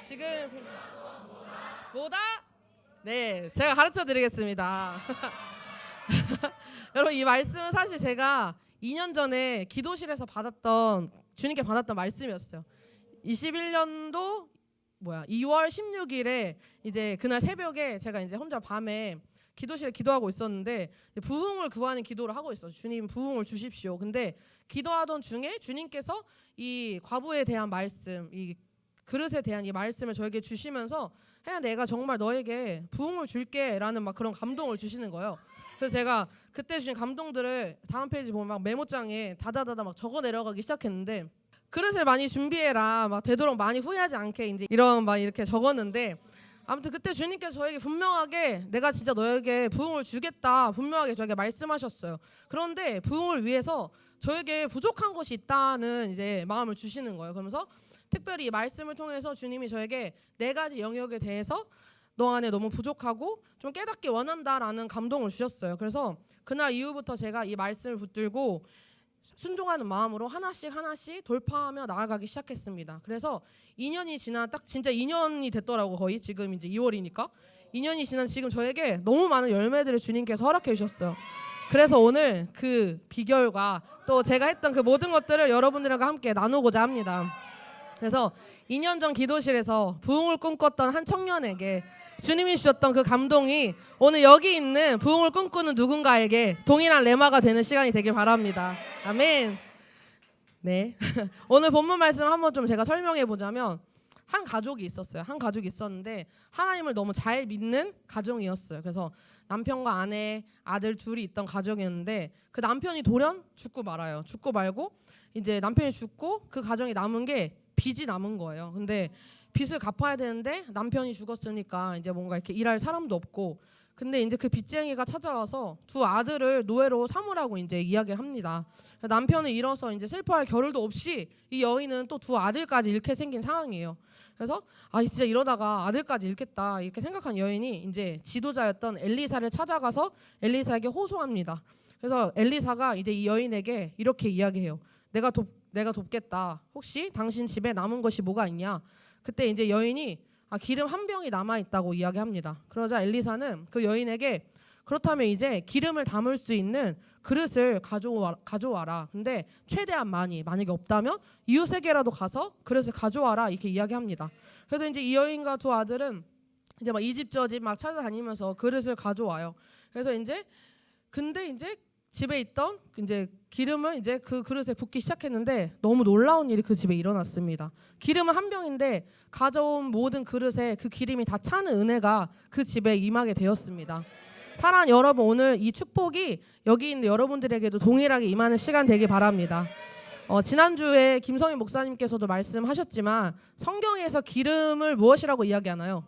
지금 뭐다? 네, 제가 가르쳐 드리겠습니다. 여러분, 이 말씀은 사실 제가 2년 전에 기도실에서 주님께 받았던 말씀이었어요. 21년도 2월 16일에 이제 그날 새벽에 제가 이제 혼자 밤에 기도실에 기도하고 있었는데 부흥을 구하는 기도를 하고 있었어요. 주님, 부흥을 주십시오. 근데 기도하던 중에 주님께서 이 과부에 대한 말씀, 이 그릇에 대한 이 말씀을 저에게 주시면서 혜야, 내가 정말 너에게 부흥을 줄게 라는 막 그런 감동을 주시는 거예요. 그래서 제가 그때 주신 감동들을 다음 페이지 보면 막 메모장에 다다다다 막 적어 내려가기 시작했는데, 그릇을 많이 준비해라, 막 되도록 많이 후회하지 않게, 이제 이런 막 이렇게 적었는데, 아무튼 그때 주님께서 저에게 분명하게 내가 진짜 너에게 부흥을 주겠다 분명하게 저에게 말씀하셨어요. 그런데 부흥을 위해서 저에게 부족한 것이 있다는 이제 마음을 주시는 거예요. 그러면서 특별히 이 말씀을 통해서 주님이 저에게 4가지 영역에 대해서 너 안에 너무 부족하고 좀 깨닫기 원한다라는 감동을 주셨어요. 그래서 그날 이후부터 제가 이 말씀을 붙들고 순종하는 마음으로 하나씩 돌파하며 나아가기 시작했습니다. 그래서 2년이 지난 딱 진짜 2년이 됐더라고. 거의 지금 이제 2월이니까 2년이 지난 지금 저에게 너무 많은 열매들을 주님께서 허락해 주셨어요. 그래서 오늘 그 비결과 또 제가 했던 그 모든 것들을 여러분들과 함께 나누고자 합니다. 그래서 2년 전 기도실에서 부흥을 꿈꿨던 한 청년에게 주님이 주셨던 그 감동이 오늘 여기 있는 부흥을 꿈꾸는 누군가에게 동일한 레마가 되는 시간이 되길 바랍니다. 아멘. 네. 오늘 본문 말씀 한번 좀 제가 설명해 보자면, 한 가족이 있었어요. 한 가족이 있었는데 하나님을 너무 잘 믿는 가정이었어요. 그래서 남편과 아내, 아들 둘이 있던 가정이었는데 그 남편이 돌연 죽고 말아요. 죽고 말고 이제 남편이 죽고 그 가정이 남은 게 빚이 남은 거예요. 근데 빚을 갚아야 되는데 남편이 죽었으니까 이제 뭔가 이렇게 일할 사람도 없고, 근데 이제 그 빚쟁이가 찾아와서 두 아들을 노예로 삼으라고 이제 이야기를 합니다. 남편을 잃어서 이제 슬퍼할 겨를도 없이 이 여인은 또 두 아들까지 잃게 생긴 상황이에요. 그래서 진짜 이러다가 아들까지 잃겠다 이렇게 생각한 여인이 이제 지도자였던 엘리사를 찾아가서 엘리사에게 호소합니다. 그래서 엘리사가 이제 이 여인에게 이렇게 이야기해요. 내가 돕겠다. 혹시 당신 집에 남은 것이 뭐가 있냐? 그때 이제 여인이 기름 한 병이 남아 있다고 이야기합니다. 그러자 엘리사는 그 여인에게 그렇다면 이제 기름을 담을 수 있는 그릇을 가져와라. 근데 최대한 많이, 만약에 없다면 이웃에게라도 가서 그릇을 가져와라 이렇게 이야기합니다. 그래서 이제 이 여인과 두 아들은 이제 막 이 집 저 집 막 찾아다니면서 그릇을 가져와요. 그래서 근데 이제 집에 있던 이제 기름을 이제 그 그릇에 붓기 시작했는데 너무 놀라운 일이 그 집에 일어났습니다. 기름은 한 병인데 가져온 모든 그릇에 그 기름이 다 차는 은혜가 그 집에 임하게 되었습니다. 사랑하는 여러분, 오늘 이 축복이 여기 있는 여러분들에게도 동일하게 임하는 시간 되길 바랍니다. 지난주에 김성희 목사님께서도 말씀하셨지만 성경에서 기름을 무엇이라고 이야기하나요?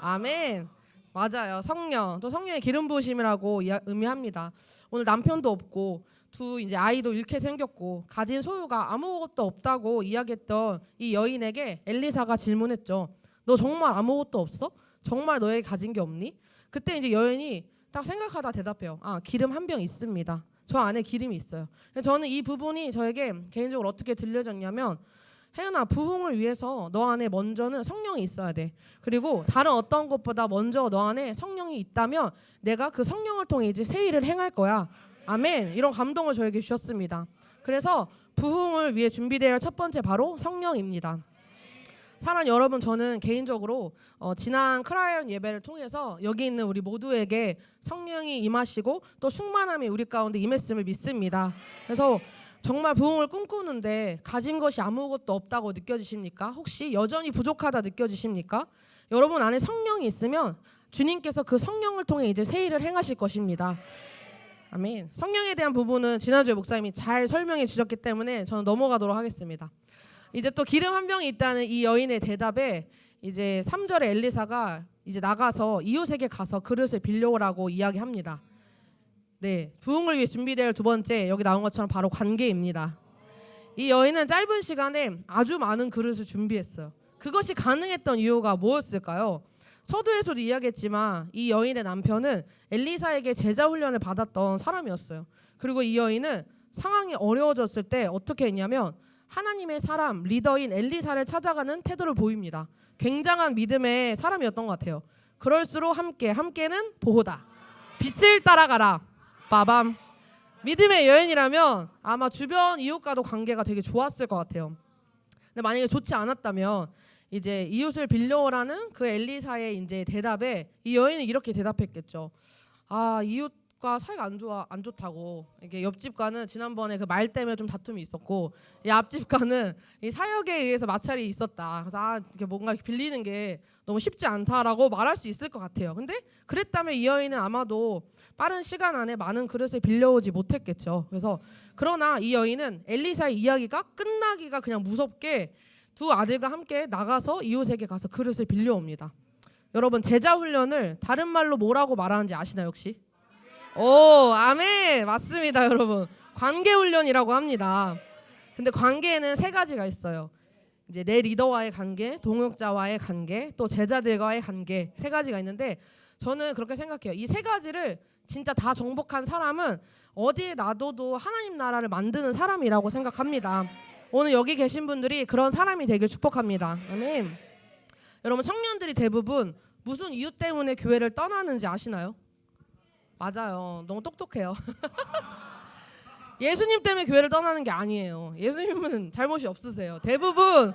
아멘. 맞아요. 성령, 또 성령의 기름 부으심이라고 의미합니다. 오늘 남편도 없고 두 이제 아이도 잃게 생겼고 가진 소유가 아무것도 없다고 이야기했던 이 여인에게 엘리사가 질문했죠. 너 정말 아무것도 없어? 정말 너에게 가진 게 없니? 그때 이제 여인이 딱 생각하다 대답해요. 기름 한 병 있습니다. 저 안에 기름이 있어요. 저는 이 부분이 저에게 개인적으로 어떻게 들려졌냐면, 혜연아, 부흥을 위해서 너 안에 먼저는 성령이 있어야 돼. 그리고 다른 어떤 것보다 먼저 너 안에 성령이 있다면 내가 그 성령을 통해 이제 새 일을 행할 거야. 아멘. 이런 감동을 저에게 주셨습니다. 그래서 부흥을 위해 준비되어야 할 첫 번째 바로 성령입니다. 사랑하는 여러분, 저는 개인적으로 지난 크라이언 예배를 통해서 여기 있는 우리 모두에게 성령이 임하시고 또 충만함이 우리 가운데 임했음을 믿습니다. 그래서 정말 부흥을 꿈꾸는데 가진 것이 아무것도 없다고 느껴지십니까? 혹시 여전히 부족하다 느껴지십니까? 여러분 안에 성령이 있으면 주님께서 그 성령을 통해 이제 새 일을 행하실 것입니다. 아멘. 성령에 대한 부분은 지난주에 목사님이 잘 설명해 주셨기 때문에 저는 넘어가도록 하겠습니다. 이제 또 기름 한 병이 있다는 이 여인의 대답에 이제 3절에 엘리사가 이제 나가서 이웃에게 가서 그릇을 빌려오라고 이야기합니다. 네, 부흥을 위해 준비될 두 번째, 여기 나온 것처럼 바로 관계입니다. 이 여인은 짧은 시간에 아주 많은 그릇을 준비했어요. 그것이 가능했던 이유가 무엇일까요? 서두에서도 이야기했지만 이 여인의 남편은 엘리사에게 제자 훈련을 받았던 사람이었어요. 그리고 이 여인은 상황이 어려워졌을 때 어떻게 했냐면 하나님의 사람, 리더인 엘리사를 찾아가는 태도를 보입니다. 굉장한 믿음의 사람이었던 것 같아요. 그럴수록 함께는 보호다. 빛을 따라가라. 빠밤. 믿음의 여인이라면 아마 주변 이웃과도 관계가 되게 좋았을 것 같아요. 근데 만약에 좋지 않았다면 이제 이웃을 빌려오라는 그 엘리사의 이제 대답에 이 여인은 이렇게 대답했겠죠. 아, 이웃과 사이가 안 좋다고. 이게 옆집과는 지난번에 그 말 때문에 좀 다툼이 있었고, 이 앞집과는 이 사역에 의해서 마찰이 있었다. 그래서 이게 뭔가 빌리는 게 너무 쉽지 않다라고 말할 수 있을 것 같아요. 근데 그랬다면 이 여인은 아마도 빠른 시간 안에 많은 그릇을 빌려오지 못했겠죠. 그래서 그러나 이 여인은 엘리사의 이야기가 끝나기가 그냥 무섭게 두 아들과 함께 나가서 이웃에게 가서 그릇을 빌려옵니다. 여러분, 제자 훈련을 다른 말로 뭐라고 말하는지 아시나요 혹시? 오, 아멘. 맞습니다, 여러분. 관계 훈련이라고 합니다. 근데 관계에는 세 가지가 있어요. 이제 내 리더와의 관계, 동역자와의 관계, 또 제자들과의 관계, 세 가지가 있는데 저는 그렇게 생각해요. 이 세 가지를 진짜 다 정복한 사람은 어디에 놔둬도 하나님 나라를 만드는 사람이라고 생각합니다. 오늘 여기 계신 분들이 그런 사람이 되길 축복합니다. 아멘. 여러분, 청년들이 대부분 무슨 이유 때문에 교회를 떠나는지 아시나요? 맞아요. 너무 똑똑해요. 예수님 때문에 교회를 떠나는 게 아니에요. 예수님은 잘못이 없으세요. 대부분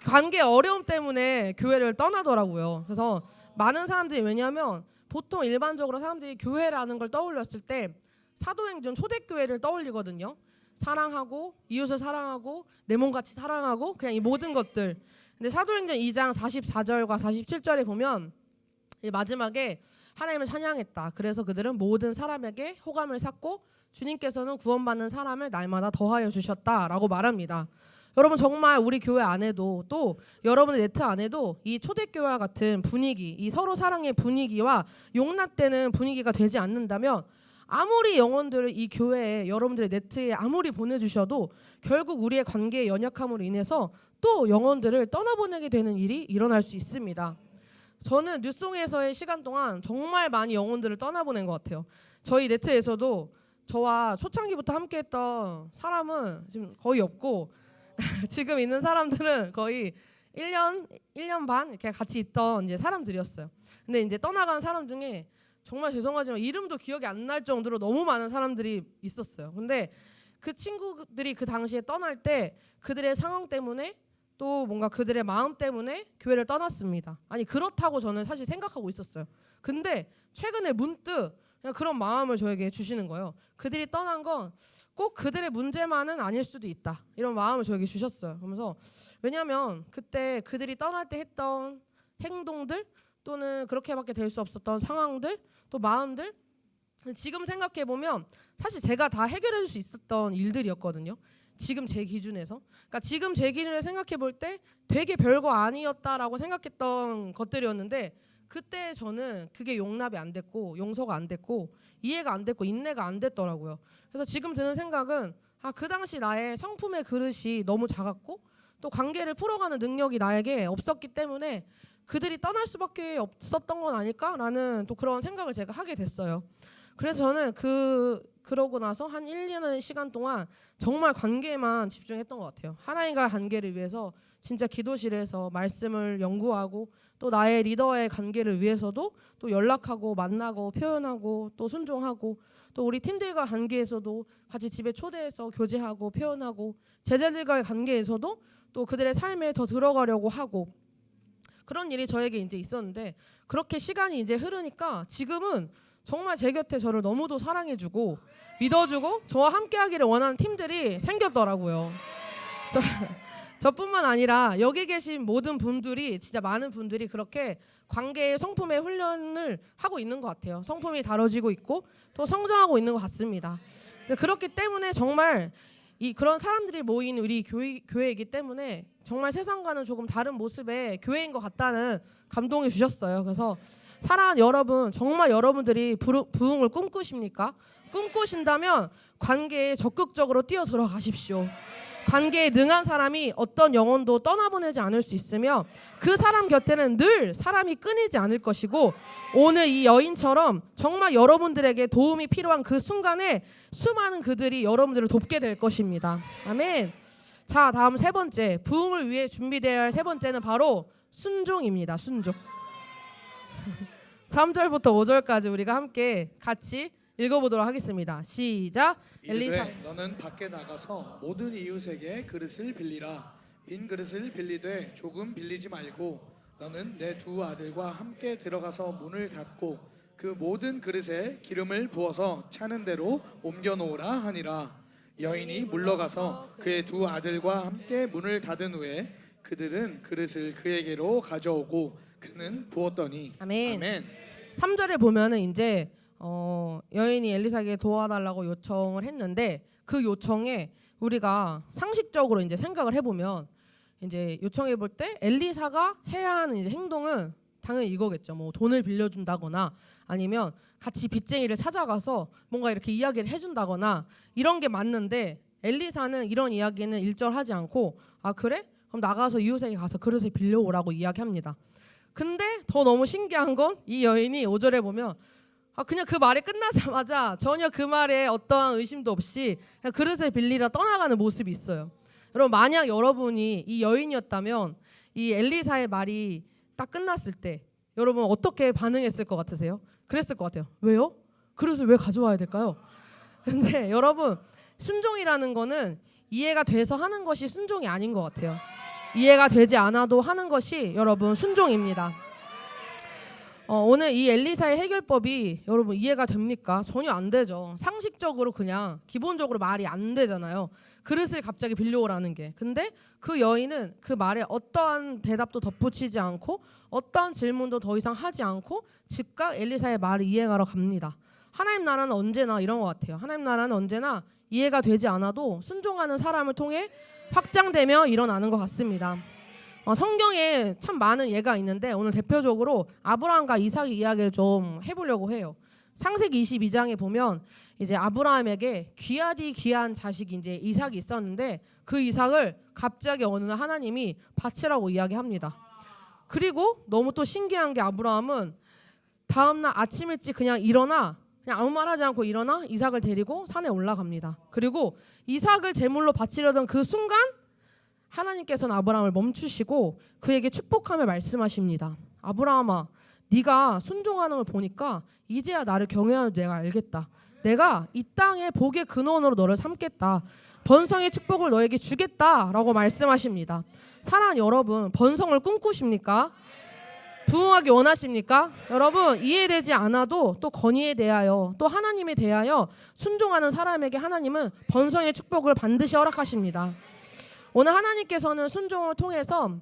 관계 어려움 때문에 교회를 떠나더라고요. 그래서 많은 사람들이, 왜냐하면 보통 일반적으로 사람들이 교회라는 걸 떠올렸을 때 사도행전 초대교회를 떠올리거든요. 사랑하고 이웃을 사랑하고 내 몸같이 사랑하고 그냥 이 모든 것들. 근데 사도행전 2장 44절과 47절에 보면 이 마지막에 하나님을 찬양했다. 그래서 그들은 모든 사람에게 호감을 샀고 주님께서는 구원받는 사람을 날마다 더하여 주셨다라고 말합니다. 여러분, 정말 우리 교회 안에도 또 여러분의 네트 안에도 이 초대교회와 같은 분위기, 이 서로 사랑의 분위기와 용납되는 분위기가 되지 않는다면 아무리 영혼들을 이 교회에, 여러분들의 네트에 아무리 보내주셔도 결국 우리의 관계의 연약함으로 인해서 또 영혼들을 떠나보내게 되는 일이 일어날 수 있습니다. 저는 뉴송에서의 시간 동안 정말 많이 영혼들을 떠나보낸 것 같아요. 저희 네트에서도 저와 초창기부터 함께했던 사람은 지금 거의 없고 지금 있는 사람들은 거의 1년 반 이렇게 같이 있던 이제 사람들이었어요. 근데 이제 떠나간 사람 중에 정말 죄송하지만 이름도 기억이 안 날 정도로 너무 많은 사람들이 있었어요. 근데 그 친구들이 그 당시에 떠날 때 그들의 상황 때문에 또 뭔가 그들의 마음 때문에 교회를 떠났습니다. 아니, 그렇다고 저는 사실 생각하고 있었어요. 근데 최근에 문득 그냥 그런 마음을 저에게 주시는 거예요. 그들이 떠난 건 꼭 그들의 문제만은 아닐 수도 있다. 이런 마음을 저에게 주셨어요. 그러면서 왜냐하면 그때 그들이 떠날 때 했던 행동들 또는 그렇게밖에 될 수 없었던 상황들 또 마음들, 지금 생각해보면 사실 제가 다 해결해 줄 수 있었던 일들이었거든요. 지금 제 기준에서. 그러니까 지금 제 기준에 생각해 볼 때 되게 별거 아니었다라고 생각했던 것들이었는데 그때 저는 그게 용납이 안 됐고 용서가 안 됐고 이해가 안 됐고 인내가 안 됐더라고요. 그래서 지금 드는 생각은 그 당시 나의 성품의 그릇이 너무 작았고 또 관계를 풀어가는 능력이 나에게 없었기 때문에 그들이 떠날 수밖에 없었던 건 아닐까라는 또 그런 생각을 제가 하게 됐어요. 그래서 저는 그러고 나서 한 1년의 시간 동안 정말 관계에만 집중했던 것 같아요. 하나님과의 관계를 위해서 진짜 기도실에서 말씀을 연구하고 또 나의 리더의 관계를 위해서도 또 연락하고 만나고 표현하고 또 순종하고 또 우리 팀들과 관계에서도 같이 집에 초대해서 교제하고 표현하고 제자들과의 관계에서도 또 그들의 삶에 더 들어가려고 하고 그런 일이 저에게 이제 있었는데 그렇게 시간이 이제 흐르니까 지금은 정말 제 곁에 저를 너무도 사랑해주고 믿어주고 저와 함께하기를 원하는 팀들이 생겼더라고요. 저뿐만 아니라 여기 계신 모든 분들이 진짜 많은 분들이 그렇게 관계의 성품의 훈련을 하고 있는 것 같아요. 성품이 다뤄지고 있고 또 성장하고 있는 것 같습니다. 그렇기 때문에 정말 그런 사람들이 모인 우리 교회이기 때문에 정말 세상과는 조금 다른 모습의 교회인 것 같다는 감동이 주셨어요. 그래서 사랑하는 여러분, 정말 여러분들이 부흥을 꿈꾸십니까? 꿈꾸신다면 관계에 적극적으로 뛰어 들어가십시오. 관계에 능한 사람이 어떤 영혼도 떠나보내지 않을 수 있으며 그 사람 곁에는 늘 사람이 끊이지 않을 것이고 오늘 이 여인처럼 정말 여러분들에게 도움이 필요한 그 순간에 수많은 그들이 여러분들을 돕게 될 것입니다. 아멘. 자, 다음 세 번째, 부흥을 위해 준비되어야 할 세 번째는 바로 순종입니다. 순종. 3절부터 5절까지 우리가 함께 같이 읽어보도록 하겠습니다. 시작. 엘리사, 너는 밖에 나가서 모든 이웃에게 그릇을 빌리라. 빈 그릇을 빌리되 조금 빌리지 말고 너는 내 두 아들과 함께 들어가서 문을 닫고 그 모든 그릇에 기름을 부어서 차는 대로 옮겨 놓으라 하니라. 여인이 물러가서 그의 두 아들과 함께 문을 닫은 후에 그들은 그릇을 그에게로 가져오고 그는 부었더니. 아멘. 아멘. 3절에 보면은 이제 여인이 엘리사에게 도와달라고 요청을 했는데 그 요청에 우리가 상식적으로 이제 생각을 해보면 이제 요청해 볼 때 엘리사가 해야 하는 이제 행동은 당연히 이거겠죠. 뭐 돈을 빌려준다거나 아니면 같이 빚쟁이를 찾아가서 뭔가 이렇게 이야기를 해준다거나 이런 게 맞는데 엘리사는 이런 이야기는 일절하지 않고 아 그래? 그럼 나가서 이웃에게 가서 그릇을 빌려오라고 이야기합니다. 근데 더 너무 신기한 건 이 여인이 5절에 보면 그냥 그 말이 끝나자마자 전혀 그 말에 어떠한 의심도 없이 그냥 그릇을 빌리러 떠나가는 모습이 있어요. 여러분 만약 여러분이 이 여인이었다면 이 엘리사의 말이 딱 끝났을 때 여러분 어떻게 반응했을 것 같으세요? 그랬을 것 같아요. 왜요? 그릇을 왜 가져와야 될까요? 근데 여러분 순종이라는 거는 이해가 돼서 하는 것이 순종이 아닌 것 같아요. 이해가 되지 않아도 하는 것이 여러분 순종입니다. 오늘 이 엘리사의 해결법이 여러분 이해가 됩니까? 전혀 안 되죠. 상식적으로 그냥 기본적으로 말이 안 되잖아요. 그릇을 갑자기 빌려오라는 게. 근데 그 여인은 그 말에 어떠한 대답도 덧붙이지 않고 어떠한 질문도 더 이상 하지 않고 즉각 엘리사의 말을 이행하러 갑니다. 하나님 나라는 언제나 이런 것 같아요. 하나님 나라는 언제나 이해가 되지 않아도 순종하는 사람을 통해 확장되며 일어나는 것 같습니다. 성경에 참 많은 예가 있는데 오늘 대표적으로 아브라함과 이삭의 이야기를 좀 해보려고 해요. 창세기 22장에 보면 이제 아브라함에게 귀하디 귀한 자식이 이제 이삭이 있었는데 그 이삭을 갑자기 어느 날 하나님이 바치라고 이야기합니다. 그리고 너무 또 신기한 게 아브라함은 다음날 아침 일찍 그냥 일어나 그냥 아무 말 하지 않고 일어나 이삭을 데리고 산에 올라갑니다. 그리고 이삭을 제물로 바치려던 그 순간 하나님께서는 아브라함을 멈추시고 그에게 축복하며 말씀하십니다. 아브라함아, 네가 순종하는 걸 보니까 이제야 나를 경외하는 내가 알겠다. 내가 이 땅의 복의 근원으로 너를 삼겠다. 번성의 축복을 너에게 주겠다라고 말씀하십니다. 사랑하는 여러분, 번성을 꿈꾸십니까? 부흥하기 원하십니까? 여러분 이해되지 않아도 또 건의에 대하여 또 하나님에 대하여 순종하는 사람에게 하나님은 번성의 축복을 반드시 허락하십니다. 오늘 하나님께서는 순종을 통해서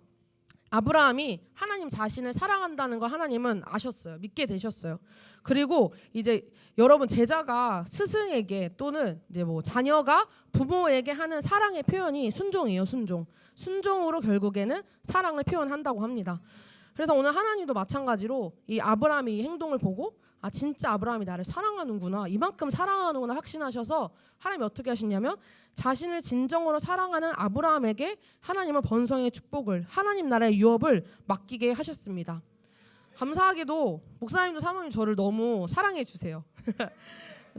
아브라함이 하나님 자신을 사랑한다는 걸 하나님은 아셨어요. 믿게 되셨어요. 그리고 이제 여러분 제자가 스승에게 또는 이제 뭐 자녀가 부모에게 하는 사랑의 표현이 순종이에요. 순종으로 결국에는 사랑을 표현한다고 합니다. 그래서 오늘 하나님도 마찬가지로 이 아브라함이 이 행동을 보고 아 진짜 아브라함이 나를 사랑하는구나 이만큼 사랑하는구나 확신하셔서 하나님이 어떻게 하시냐면 자신을 진정으로 사랑하는 아브라함에게 하나님은 번성의 축복을 하나님 나라의 유업을 맡기게 하셨습니다. 감사하게도 목사님도 사모님 저를 너무 사랑해 주세요.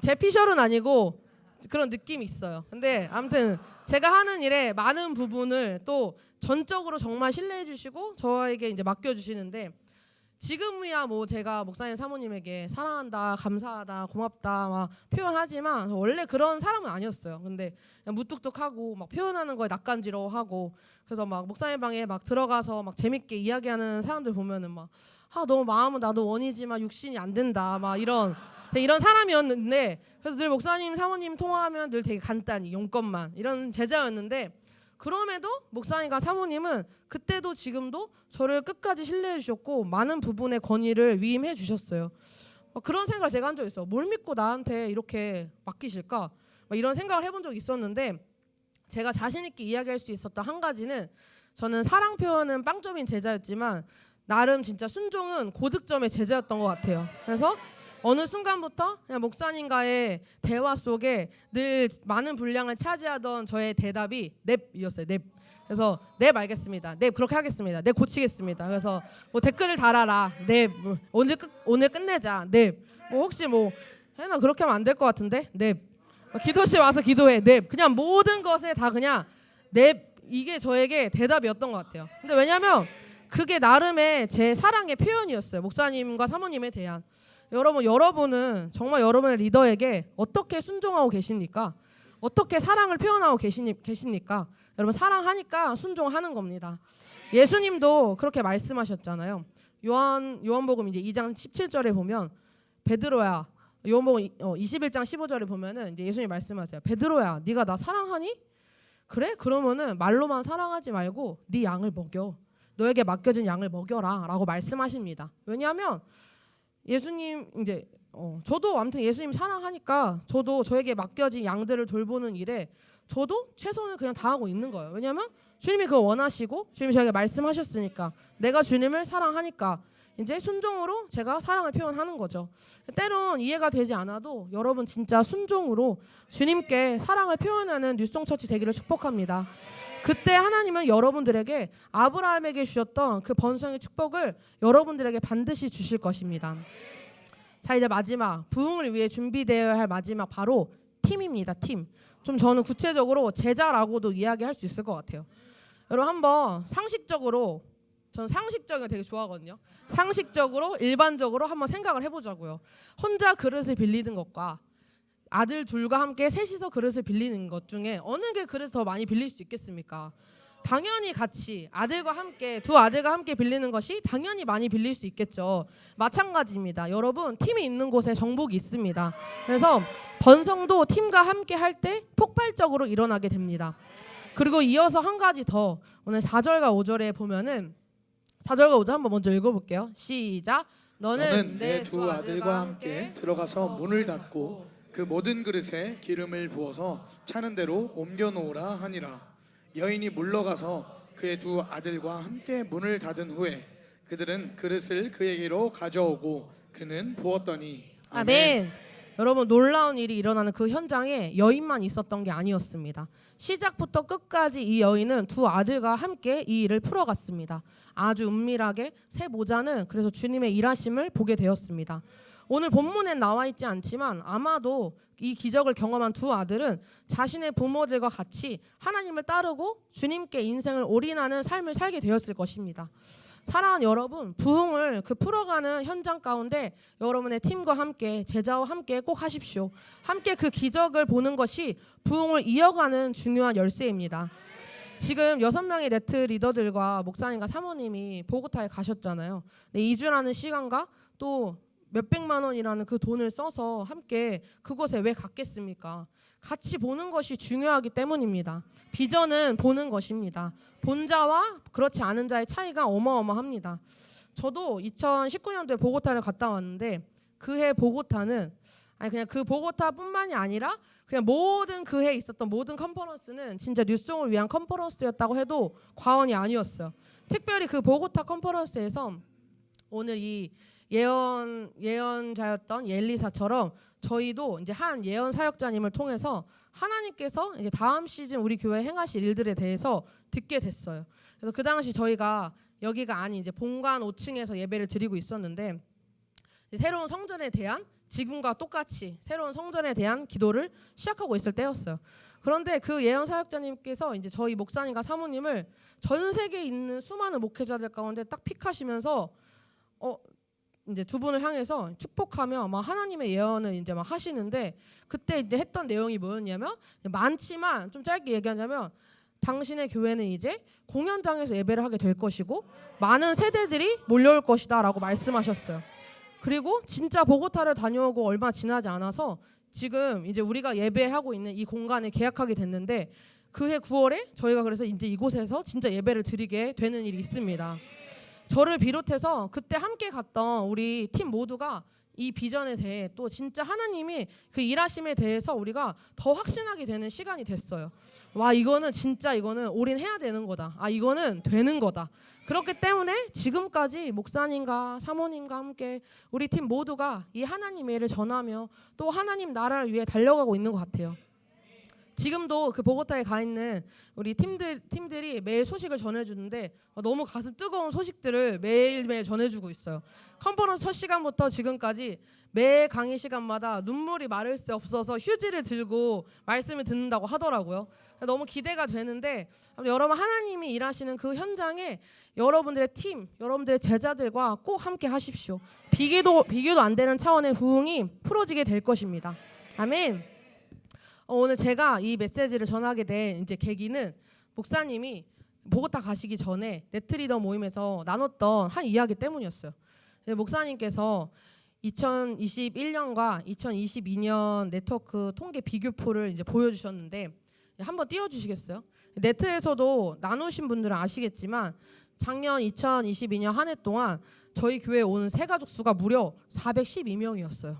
제 피셜은 아니고 그런 느낌이 있어요. 근데 아무튼 제가 하는 일에 많은 부분을 또 전적으로 정말 신뢰해 주시고 저에게 이제 맡겨 주시는데 지금이야 뭐 제가 목사님 사모님에게 사랑한다, 감사하다, 고맙다 막 표현하지만 원래 그런 사람은 아니었어요. 근데 그냥 무뚝뚝하고 막 표현하는 거에 낯간지러워하고 그래서 막 목사님 방에 막 들어가서 막 재밌게 이야기하는 사람들 보면은 막 너무 마음은 나도 원이지만 육신이 안 된다 막 이런 사람이었는데 그래서 늘 목사님 사모님 통화하면 늘 되게 간단히 용건만 이런 제자였는데 그럼에도 목사님과 사모님은 그때도 지금도 저를 끝까지 신뢰해 주셨고 많은 부분의 건의를 위임해 주셨어요. 그런 생각을 제가 한 적이 있어요. 뭘 믿고 나한테 이렇게 맡기실까? 이런 생각을 해본 적이 있었는데 제가 자신 있게 이야기할 수 있었던 한 가지는 저는 사랑 표현은 빵점인 제자였지만 나름 진짜 순종은 고득점의 제자였던 것 같아요. 그래서 어느 순간부터 그냥 목사님과의 대화 속에 늘 많은 분량을 차지하던 저의 대답이 넵이었어요. 넵. 그래서 넵 알겠습니다. 넵 그렇게 하겠습니다. 넵 고치겠습니다. 그래서 뭐 댓글을 달아라. 넵 오늘 끝내자. 넵 뭐 혹시 뭐 해나 그렇게 하면 안 될 것 같은데 넵 기도실 와서 기도해. 넵 그냥 모든 것에 다 그냥 넵 이게 저에게 대답이었던 것 같아요. 근데 왜냐면 그게 나름의 제 사랑의 표현이었어요. 목사님과 사모님에 대한. 여러분은 정말 여러분의 리더에게 어떻게 순종하고 계십니까? 어떻게 사랑을 표현하고 계십니까? 여러분 사랑하니까 순종하는 겁니다. 예수님도 그렇게 말씀하셨잖아요. 요한복음 이제 2장 17절에 보면 베드로야, 요한복음 21장 15절에 보면은 이제 예수님 말씀하세요. 베드로야, 네가 나 사랑하니? 그래? 그러면은 말로만 사랑하지 말고 네 양을 먹여. 너에게 맡겨진 양을 먹여라라고 말씀하십니다. 왜냐하면 예수님 이제 저도 아무튼 예수님 사랑하니까 저도 저에게 맡겨진 양들을 돌보는 일에 저도 최선을 그냥 다하고 있는 거예요. 왜냐하면 주님이 그거 원하시고 주님이 저에게 말씀하셨으니까 내가 주님을 사랑하니까 이제 순종으로 제가 사랑을 표현하는 거죠. 때론 이해가 되지 않아도 여러분 진짜 순종으로 주님께 사랑을 표현하는 뉴송처치 되기를 축복합니다. 그때 하나님은 여러분들에게 아브라함에게 주셨던 그 번성의 축복을 여러분들에게 반드시 주실 것입니다. 자, 이제 마지막 부흥을 위해 준비되어야 할 마지막 바로 팀입니다. 팀. 좀 저는 구체적으로 제자라고도 이야기할 수 있을 것 같아요. 여러분 한번 상식적으로, 저는 상식적인 거 되게 좋아하거든요. 상식적으로 일반적으로 한번 생각을 해보자고요. 혼자 그릇을 빌리는 것과 아들 둘과 함께 셋이서 그릇을 빌리는 것 중에 어느 게 그릇을 더 많이 빌릴 수 있겠습니까? 당연히 같이 아들과 함께, 두 아들과 함께 빌리는 것이 당연히 많이 빌릴 수 있겠죠. 마찬가지입니다. 여러분 팀이 있는 곳에 정복이 있습니다. 그래서 번성도 팀과 함께 할 때 폭발적으로 일어나게 됩니다. 그리고 이어서 한 가지 더, 오늘 4절과 5절에 보면은 4절과 5절 한번 먼저 읽어볼게요. 시작. 너는 내 두 아들과 함께 들어가서 문을 닫고 그 모든 그릇에 기름을 부어서 차는 대로 옮겨 놓으라 하니라. 여인이 물러가서 그의 두 아들과 함께 문을 닫은 후에 그들은 그릇을 그에게로 가져오고 그는 부었더니. 아멘. 여러분 놀라운 일이 일어나는 그 현장에 여인만 있었던 게 아니었습니다. 시작부터 끝까지 이 여인은 두 아들과 함께 이 일을 풀어갔습니다. 아주 은밀하게 세 모자는 그래서 주님의 일하심을 보게 되었습니다. 오늘 본문엔 나와 있지 않지만 아마도 이 기적을 경험한 두 아들은 자신의 부모들과 같이 하나님을 따르고 주님께 인생을 올인하는 삶을 살게 되었을 것입니다. 사랑하는 여러분, 부흥을 풀어가는 현장 가운데 여러분의 팀과 함께, 제자와 함께 꼭 하십시오. 함께 그 기적을 보는 것이 부흥을 이어가는 중요한 열쇠입니다. 지금 6명의 네트 리더들과 목사님과 사모님이 보고타에 가셨잖아요. 2주라는 시간과 또 몇백만 원이라는 그 돈을 써서 함께 그곳에 왜 갔겠습니까? 같이 보는 것이 중요하기 때문입니다. 비전은 보는 것입니다. 본 자와 그렇지 않은 자의 차이가 어마어마합니다. 저도 2019년도에 보고타를 갔다 왔는데 그해 보고타는 그냥 그 보고타뿐만이 아니라 그냥 모든 그해 있었던 모든 컨퍼런스는 진짜 뉴송을 위한 컨퍼런스였다고 해도 과언이 아니었어요. 특별히 그 보고타 컨퍼런스에서 오늘 이 예언자였던 엘리사처럼 저희도 이제 한 예언 사역자님을 통해서 하나님께서 이제 다음 시즌 우리 교회 행하실 일들에 대해서 듣게 됐어요. 그래서 그 당시 저희가 여기가 아닌 이제 본관 5층에서 예배를 드리고 있었는데 새로운 성전에 대한 지금과 똑같이 새로운 성전에 대한 기도를 시작하고 있을 때였어요. 그런데 그 예언 사역자님께서 이제 저희 목사님과 사모님을 전 세계에 있는 수많은 목회자들 가운데 딱 픽하시면서 이제 두 분을 향해서 축복하며 막 하나님의 예언을 이제 막 하시는데 그때 이제 했던 내용이 뭐였냐면 많지만 좀 짧게 얘기하자면 당신의 교회는 이제 공연장에서 예배를 하게 될 것이고 많은 세대들이 몰려올 것이다라고 말씀하셨어요. 그리고 진짜 보고타를 다녀오고 얼마 지나지 않아서 지금 이제 우리가 예배하고 있는 이 공간을 계약하게 됐는데 그해 9월에 저희가 그래서 이제 이곳에서 진짜 예배를 드리게 되는 일이 있습니다. 저를 비롯해서 그때 함께 갔던 우리 팀 모두가 이 비전에 대해 또 진짜 하나님이 그 일하심에 대해서 우리가 더 확신하게 되는 시간이 됐어요. 와, 이거는 진짜 이거는 올인해야 되는 거다. 이거는 되는 거다. 그렇기 때문에 지금까지 목사님과 사모님과 함께 우리 팀 모두가 이 하나님의 일을 전하며 또 하나님 나라를 위해 달려가고 있는 것 같아요. 지금도 그 보고타에 가 있는 우리 팀들이 매일 소식을 전해주는데 너무 가슴 뜨거운 소식들을 매일매일 전해주고 있어요. 컨퍼런스 첫 시간부터 지금까지 매 강의 시간마다 눈물이 마를 수 없어서 휴지를 들고 말씀을 듣는다고 하더라고요. 너무 기대가 되는데 여러분, 하나님이 일하시는 그 현장에 여러분들의 팀, 여러분들의 제자들과 꼭 함께 하십시오. 비교도 안 되는 차원의 부흥이 풀어지게 될 것입니다. 아멘. 오늘 제가 이 메시지를 전하게 된 이제 계기는 목사님이 보고타 가시기 전에 네트리더 모임에서 나눴던 한 이야기 때문이었어요. 목사님께서 2021년과 2022년 네트워크 통계 비교표를 이제 보여주셨는데 한번 띄워주시겠어요? 네트에서도 나누신 분들은 아시겠지만 작년 2022년 한 해 동안 저희 교회에 오는 새가족 수가 무려 412명이었어요.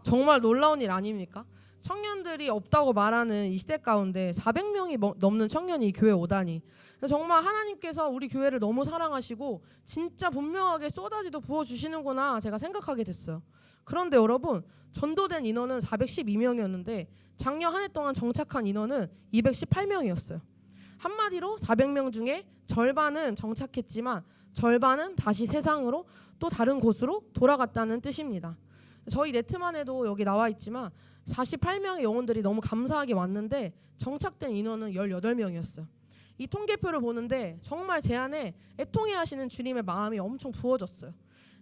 정말 놀라운 일 아닙니까? 청년들이 없다고 말하는 이 시대 가운데 400명이 넘는 청년이 이 교회에 오다니, 정말 하나님께서 우리 교회를 너무 사랑하시고 진짜 분명하게 쏟아지도 부어주시는구나 제가 생각하게 됐어요. 그런데 여러분, 전도된 인원은 412명이었는데 작년 한 해 동안 정착한 인원은 218명이었어요. 한마디로 400명 중에 절반은 정착했지만 절반은 다시 세상으로 또 다른 곳으로 돌아갔다는 뜻입니다. 저희 네트만 해도 여기 나와 있지만 48명의 영혼들이 너무 감사하게 왔는데 정착된 인원은 18명이었어요. 이 통계표를 보는데 정말 제 안에 애통해 하시는 주님의 마음이 엄청 부어졌어요.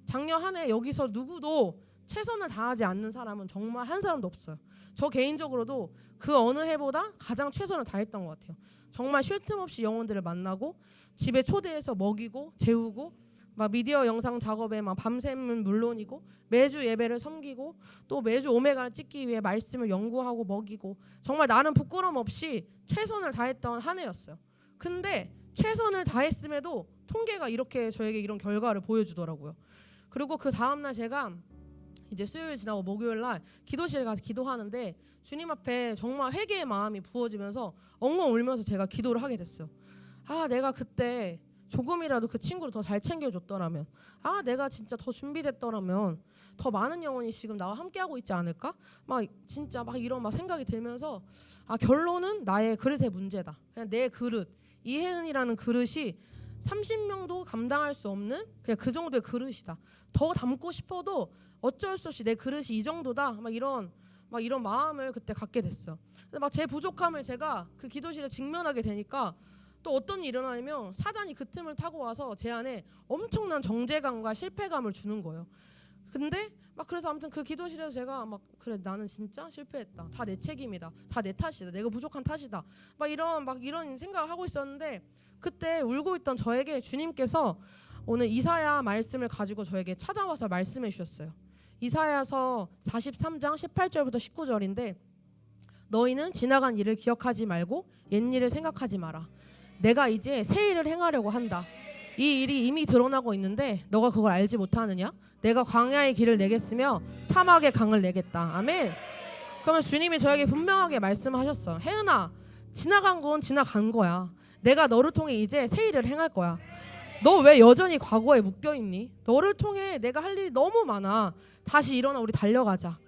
작년 한 해 여기서 누구도 최선을 다하지 않는 사람은 정말 한 사람도 없어요. 저 개인적으로도 그 어느 해보다 가장 최선을 다했던 것 같아요. 정말 쉴 틈 없이 영혼들을 만나고 집에 초대해서 먹이고 재우고 막 미디어 영상 작업에 막 밤샘은 물론이고 매주 예배를 섬기고 또 매주 오메가를 찍기 위해 말씀을 연구하고 먹이고 정말 나는 부끄럼 없이 최선을 다했던 한 해였어요. 근데 최선을 다했음에도 통계가 이렇게 저에게 이런 결과를 보여주더라고요. 그리고 그 다음날 제가 이제 수요일 지나고 목요일 날 기도실에 가서 기도하는데 주님 앞에 정말 회개의 마음이 부어지면서 엉엉 울면서 제가 기도를 하게 됐어요. 내가 그때 조금이라도 그 친구를 더 잘 챙겨줬더라면, 내가 진짜 더 준비됐더라면 더 많은 영혼이 지금 나와 함께하고 있지 않을까? 진짜 이런 생각이 들면서 결론은 나의 그릇의 문제다. 그냥 내 그릇, 이혜은이라는 그릇이 30명도 감당할 수 없는 그냥 그 정도의 그릇이다. 더 담고 싶어도 어쩔 수 없이 내 그릇이 이 정도다. 이런 마음을 그때 갖게 됐어요. 근데 제 부족함을 제가 그 기도실에 직면하게 되니까 또 어떤 일이 일어나냐면 사단이 그 틈을 타고 와서 제 안에 엄청난 정죄감과 실패감을 주는 거예요. 근데 그래서 아무튼 그 기도실에서 제가 그래, 나는 진짜 실패했다. 다 내 책임이다. 다 내 탓이다. 내가 부족한 탓이다. 이런 생각을 하고 있었는데 그때 울고 있던 저에게 주님께서 오늘 이사야 말씀을 가지고 저에게 찾아와서 말씀해 주셨어요. 이사야서 43장 18절부터 19절인데 너희는 지나간 일을 기억하지 말고 옛일을 생각하지 마라. 내가 이제 새 일을 행하려고 한다. 이 일이 이미 드러나고 있는데 너가 그걸 알지 못하느냐? 내가 광야의 길을 내겠으며 사막의 강을 내겠다. 아멘. 그러면 주님이 저에게 분명하게 말씀하셨어. 혜은아, 지나간 건 지나간 거야. 내가 너를 통해 이제 새 일을 행할 거야. 너 왜 여전히 과거에 묶여있니? 너를 통해 내가 할 일이 너무 많아. 다시 일어나 우리 달려가자.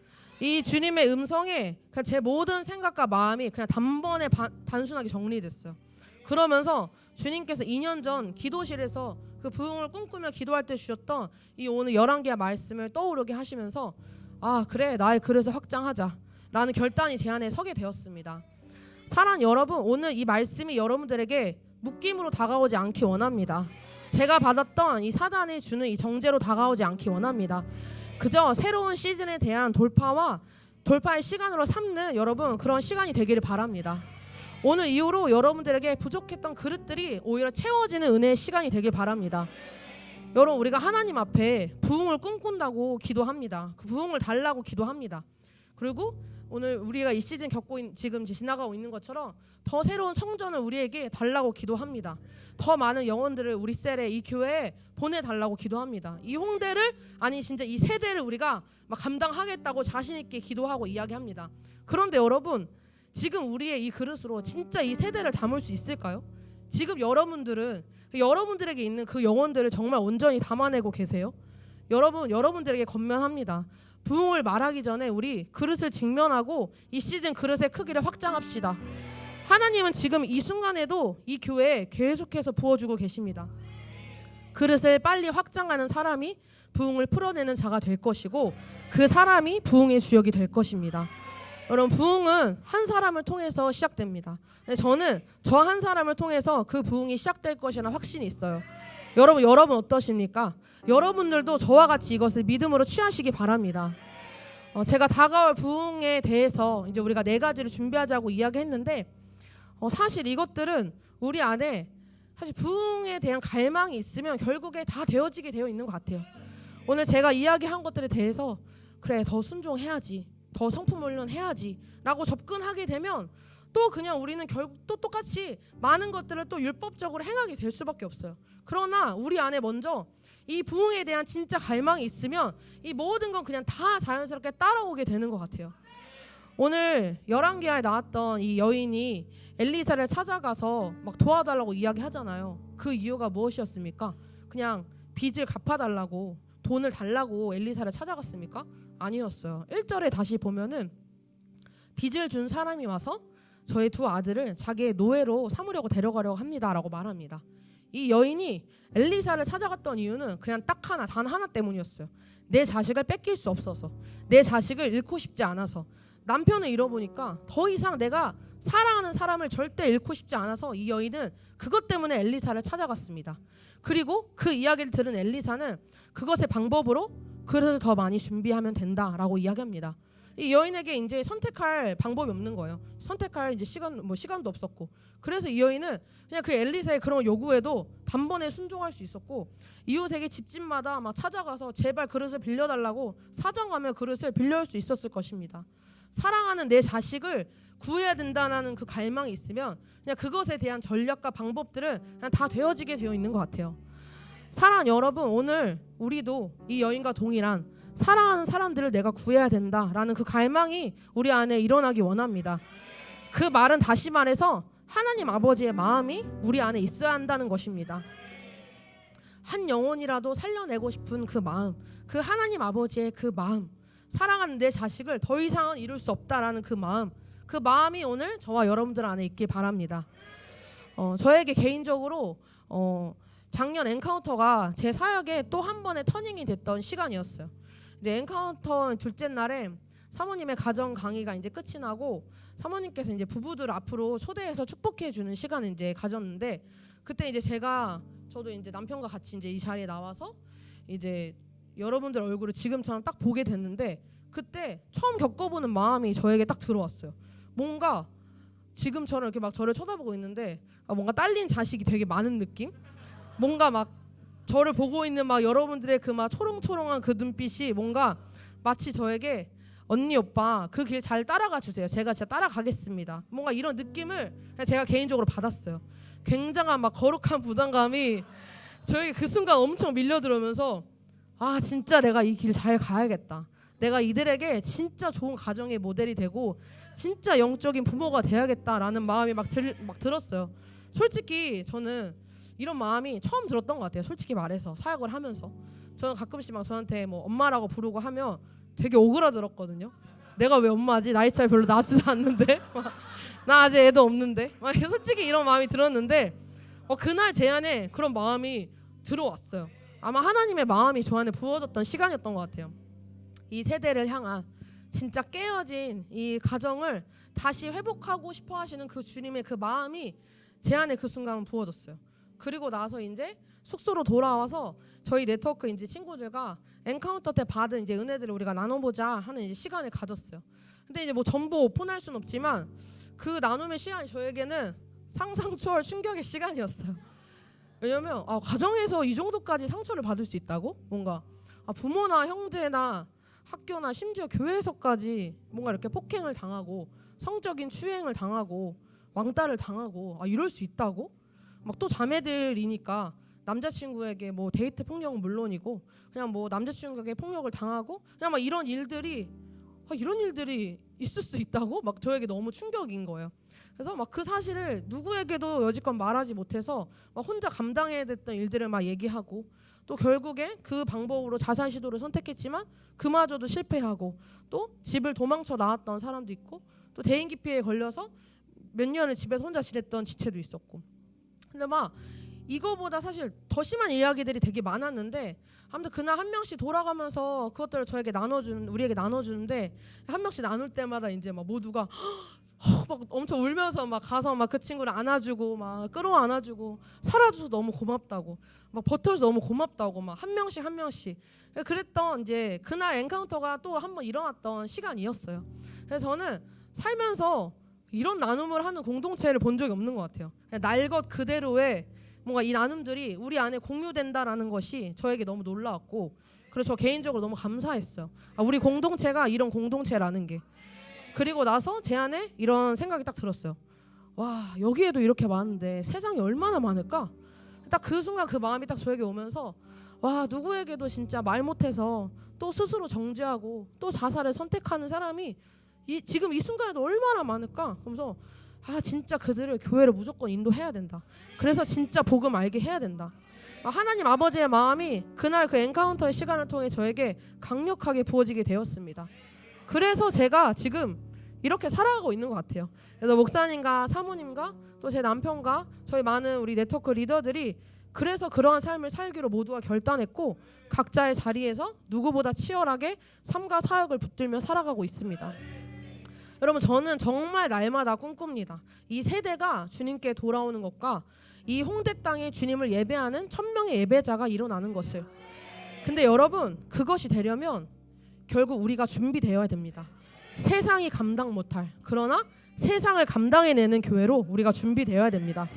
이 주님의 음성에 제 모든 생각과 마음이 그냥 단번에 단순하게 정리됐어요. 그러면서 주님께서 2년 전 기도실에서 그 부흥을 꿈꾸며 기도할 때 주셨던 이 오늘 11개의 말씀을 떠오르게 하시면서 그래, 나의 그릇을 확장하자 라는 결단이 제 안에 서게 되었습니다. 사랑 여러분, 오늘 이 말씀이 여러분들에게 묶임으로 다가오지 않기 원합니다. 제가 받았던 이 사단이 주는 이 정죄로 다가오지 않기 원합니다. 그저 새로운 시즌에 대한 돌파의 시간으로 삼는 여러분, 그런 시간이 되기를 바랍니다. 오늘 이후로 여러분들에게 부족했던 그릇들이 오히려 채워지는 은혜의 시간이 되길 바랍니다. 여러분, 우리가 하나님 앞에 부흥을 꿈꾼다고 기도합니다. 그 부흥을 달라고 기도합니다. 그리고 오늘 우리가 이 시즌 지금 지나가고 있는 것처럼 더 새로운 성전을 우리에게 달라고 기도합니다. 더 많은 영혼들을 우리 셀에, 이 교회에 보내달라고 기도합니다. 이 홍대를, 아니 진짜 이 세대를 우리가 감당하겠다고 자신 있게 기도하고 이야기합니다. 그런데 여러분, 지금 우리의 이 그릇으로 진짜 이 세대를 담을 수 있을까요? 지금 여러분들은 여러분들에게 있는 그 영혼들을 정말 온전히 담아내고 계세요? 여러분들에게 권면합니다. 부흥을 말하기 전에 우리 그릇을 직면하고 이 시즌 그릇의 크기를 확장합시다. 하나님은 지금 이 순간에도 이 교회에 계속해서 부어주고 계십니다. 그릇을 빨리 확장하는 사람이 부흥을 풀어내는 자가 될 것이고 그 사람이 부흥의 주역이 될 것입니다. 여러분, 부흥은 한 사람을 통해서 시작됩니다. 저는 저 한 사람을 통해서 그 부흥이 시작될 것이라는 확신이 있어요. 여러분 어떠십니까? 여러분들도 저와 같이 이것을 믿음으로 취하시기 바랍니다. 제가 다가올 부흥에 대해서 이제 우리가 4가지를 준비하자고 이야기했는데 사실 이것들은 우리 안에 사실 부흥에 대한 갈망이 있으면 결국에 다 되어지게 되어 있는 것 같아요. 오늘 제가 이야기한 것들에 대해서 그래 더 순종해야지, 더 성품 훈련해야지 라고 접근하게 되면 또 그냥 우리는 결국 또 똑같이 많은 것들을 또 율법적으로 행하게 될 수밖에 없어요. 그러나 우리 안에 먼저 이 부흥에 대한 진짜 갈망이 있으면 이 모든 건 그냥 다 자연스럽게 따라오게 되는 것 같아요. 오늘 열왕기하에 나왔던 이 여인이 엘리사를 찾아가서 막 도와달라고 이야기하잖아요. 그 이유가 무엇이었습니까? 그냥 빚을 갚아달라고, 돈을 달라고 엘리사를 찾아갔습니까? 아니었어요. 1절에 다시 보면은 빚을 준 사람이 와서 저의 2 아들을 자기의 노예로 삼으려고 데려가려고 합니다 라고 말합니다. 이 여인이 엘리사를 찾아갔던 이유는 그냥 딱 하나, 단 하나 때문이었어요. 내 자식을 뺏길 수 없어서, 내 자식을 잃고 싶지 않아서, 남편을 잃어보니까 더 이상 내가 사랑하는 사람을 절대 잃고 싶지 않아서 이 여인은 그것 때문에 엘리사를 찾아갔습니다. 그리고 그 이야기를 들은 엘리사는 그것의 방법으로 그릇을 더 많이 준비하면 된다라고 이야기합니다. 이 여인에게 이제 선택할 방법이 없는 거예요. 선택할 이제 시간도 없었고, 그래서 이 여인은 그냥 그 엘리사의 그런 요구에도 단번에 순종할 수 있었고, 이웃에게 집집마다 막 찾아가서 제발 그릇을 빌려달라고 사정하며 그릇을 빌려올 수 있었을 것입니다. 사랑하는 내 자식을 구해야 된다는 그 갈망이 있으면 그냥 그것에 대한 전략과 방법들은 그냥 다 되어지게 되어 있는 것 같아요. 사랑하는 여러분, 오늘 우리도 이 여인과 동일한 사랑하는 사람들을 내가 구해야 된다라는 그 갈망이 우리 안에 일어나기 원합니다. 그 말은 다시 말해서 하나님 아버지의 마음이 우리 안에 있어야 한다는 것입니다. 한 영혼이라도 살려내고 싶은 그 마음, 그 하나님 아버지의 그 마음, 사랑하는 내 자식을 더 이상은 이룰 수 없다라는 그 마음, 그 마음이 오늘 저와 여러분들 안에 있길 바랍니다. 저에게 개인적으로 작년 엔카운터가 제 사역에 또 한 번의 터닝이 됐던 시간이었어요. 이제 엔카운터 둘째 날에 사모님의 가정 강의가 이제 끝이 나고 사모님께서 이제 부부들 앞으로 초대해서 축복해 주는 시간을 이제 가졌는데, 그때 이제 저도 이제 남편과 같이 이제 이 자리에 나와서 이제 여러분들 얼굴을 지금처럼 딱 보게 됐는데, 그때 처음 겪어보는 마음이 저에게 딱 들어왔어요. 뭔가 지금처럼 이렇게 막 저를 쳐다보고 있는데 뭔가 딸린 자식이 되게 많은 느낌? 뭔가 막 저를 보고 있는 막 여러분들의 그 막 초롱초롱한 그 눈빛이 뭔가 마치 저에게 언니 오빠 그 길 잘 따라가 주세요, 제가 진짜 따라가겠습니다, 뭔가 이런 느낌을 제가 개인적으로 받았어요. 굉장한 막 거룩한 부담감이 저에게 그 순간 엄청 밀려들어오면서 아 진짜 내가 이 길 잘 가야겠다, 내가 이들에게 진짜 좋은 가정의 모델이 되고 진짜 영적인 부모가 돼야겠다라는 마음이 막 들었어요. 솔직히 저는 이런 마음이 처음 들었던 것 같아요. 솔직히 말해서 사역을 하면서 저는 가끔씩 막 저한테 뭐 엄마라고 부르고 하면 되게 오그라들었거든요. 내가 왜 엄마지? 나이 차이 별로 나지도 않는데 나 아직 애도 없는데 막 솔직히 이런 마음이 들었는데 그날 제 안에 그런 마음이 들어왔어요. 아마 하나님의 마음이 저 안에 부어졌던 시간이었던 것 같아요. 이 세대를 향한 진짜 깨어진 이 가정을 다시 회복하고 싶어 하시는 그 주님의 그 마음이 제 안에 그 순간 부어졌어요. 그리고 나서 이제 숙소로 돌아와서 저희 네트워크 이제 친구들과 엔카운터 때 받은 이제 은혜들을 우리가 나눠보자 하는 이제 시간을 가졌어요. 근데 이제 뭐 전부 오픈할 수는 없지만 그 나눔의 시간이 저에게는 상상 초월 충격의 시간이었어요. 왜냐면 가정에서 이 정도까지 상처를 받을 수 있다고? 뭔가 부모나 형제나 학교나 심지어 교회에서까지 뭔가 이렇게 폭행을 당하고 성적인 추행을 당하고 왕따를 당하고 이럴 수 있다고? 막 또 자매들이니까 남자친구에게 뭐 데이트 폭력은 물론이고 그냥 뭐 남자친구에게 폭력을 당하고 그냥 막 이런 일들이 있을 수 있다고? 막 저에게 너무 충격인 거예요. 그래서 막 그 사실을 누구에게도 여지껏 말하지 못해서 막 혼자 감당해야 됐던 일들을 막 얘기하고 또 결국에 그 방법으로 자살 시도를 선택했지만 그마저도 실패하고 또 집을 도망쳐 나왔던 사람도 있고 또 대인기 피해에 걸려서 몇 년을 집에서 혼자 지냈던 지체도 있었고. 근데 막 이거보다 사실 더 심한 이야기들이 되게 많았는데 아무튼 그날 한 명씩 돌아가면서 그것들을 저에게 우리에게 나눠주는데 한 명씩 나눌 때마다 이제 막 모두가 막 엄청 울면서 막 가서 막 그 친구를 안아주고 막 끌어안아주고 살아줘서 너무 고맙다고 막 버텨줘서 너무 고맙다고 막 한 명씩 그랬던 이제 그날 엔카운터가 또 한 번 일어났던 시간이었어요. 그래서 저는 살면서 이런 나눔을 하는 공동체를 본 적이 없는 것 같아요. 그냥 날 것 그대로의 뭔가 이 나눔들이 우리 안에 공유된다라는 것이 저에게 너무 놀라웠고 그래서 저 개인적으로 너무 감사했어요. 우리 공동체가 이런 공동체라는 게. 그리고 나서 제 안에 이런 생각이 딱 들었어요. 와, 여기에도 이렇게 많은데 세상이 얼마나 많을까? 딱 그 순간 그 마음이 딱 저에게 오면서 와, 누구에게도 진짜 말 못해서 또 스스로 정죄하고 또 자살을 선택하는 사람이 지금 이 순간에도 얼마나 많을까? 그러면서 진짜 그들을 교회를 무조건 인도해야 된다. 그래서 진짜 복음 알게 해야 된다. 하나님 아버지의 마음이 그날 그 엔카운터의 시간을 통해 저에게 강력하게 부어지게 되었습니다. 그래서 제가 지금 이렇게 살아가고 있는 것 같아요. 그래서 목사님과 사모님과 또 제 남편과 저희 많은 우리 네트워크 리더들이 그래서 그러한 삶을 살기로 모두가 결단했고 각자의 자리에서 누구보다 치열하게 삶과 사역을 붙들며 살아가고 있습니다. 여러분, 저는 정말 날마다 꿈꿉니다. 이 세대가 주님께 돌아오는 것과 이 홍대 땅에 주님을 예배하는 1000명의 예배자가 일어나는 것을. 근데 여러분, 그것이 되려면 결국 우리가 준비되어야 됩니다. 세상이 감당 못할, 그러나 세상을 감당해내는 교회로 우리가 준비되어야 됩니다.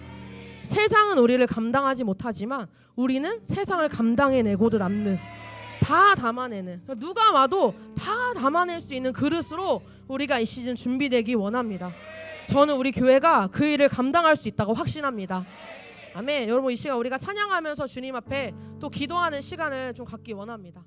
세상은 우리를 감당하지 못하지만 우리는 세상을 감당해내고도 남는, 다 담아내는, 누가 와도 다 담아낼 수 있는 그릇으로 우리가 이 시즌 준비되기 원합니다. 저는 우리 교회가 그 일을 감당할 수 있다고 확신합니다. 아멘. 여러분, 이 시간 우리가 찬양하면서 주님 앞에 또 기도하는 시간을 좀 갖기 원합니다.